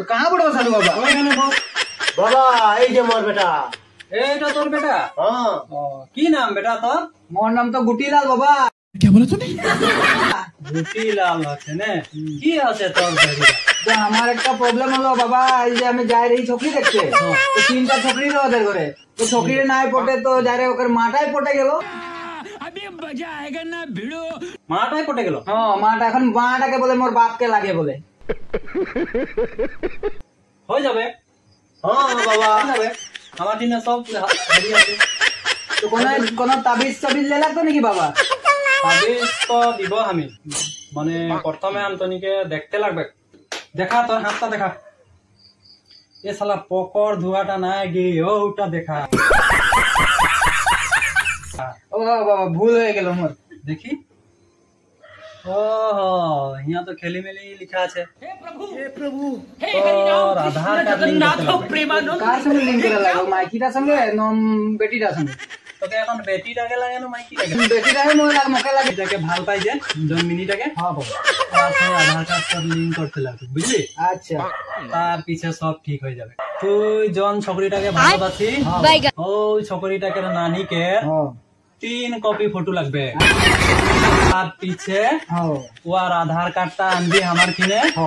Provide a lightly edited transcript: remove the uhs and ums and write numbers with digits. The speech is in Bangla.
তো কাহা পড়বো সাধু বাবা? ওইখানে বস। বাবা এই যে মোর বেটা। এইটা তোর বেটা? হ্যাঁ কি নাম বেটা তোর? মোর নাম তো গুটিলাল বাবা। গুটিলাল আছে না? কি আছে তোর বেটা? তো আমার একটা প্রবলেম হলো বাবা, এই যে আমি যাই এই ছকরি দেখতে, তো 3টা ছকরি ওদের ঘরে, তো ছকরি নাই পটে তো যারে ওকে মাটাই পটে গেল। মাটাই পটে গেল? হ্যাঁ মাটা, এখন মাটাকে বলে মোর বাপকে লাগে বলে। হয়ে যাবে। হ্যাঁ বাবা হয়ে যাবে, আমার দিনে সব রেডি আছে। তো কোন তাবিজ টাবিজ লে লাগতো নাকি বাবা? তাবিজ তো দিব আমি, মানে প্রথমে আন্তনিকে দেখতে লাগবে। দেখা তোর হাতটা দেখা। এ শালা পকর ধোয়াটা নাই গে, ওটা দেখা। ও বাবা ভুল হয়ে গেল মোর। দেখি। ও यहाँ तो खेली मेली लिखा আছে। তোর আধার কার্ড লিংক করতে লাগবে। কার সঙ্গে লিঙ্ক করে লাগবে? মাইকিটার সঙ্গে বেটিটার সঙ্গে? তোকে এখন বেটিটাকে লাগে না মাইকিটাকে? বেটিটাকে মুখে লাগে। এটাকে ভাল পাই যে জন্মিনীটাকে, হ্যাঁ বাবা। তার সঙ্গে আধার কার্ড তোর লিংক করতে লাগবে, বুঝলি? আচ্ছা তার পিছে সব ঠিক হয়ে যাবে। তুই জন ছকরিটাকে ভালোবাসি, ওই ছকরিটাকে নানিকে হ্যাঁ 3 কপি ফটো লাগবে। তার পিছে হ্যাঁ ওর আধার কার্ডটা আনবি আমার কিনে।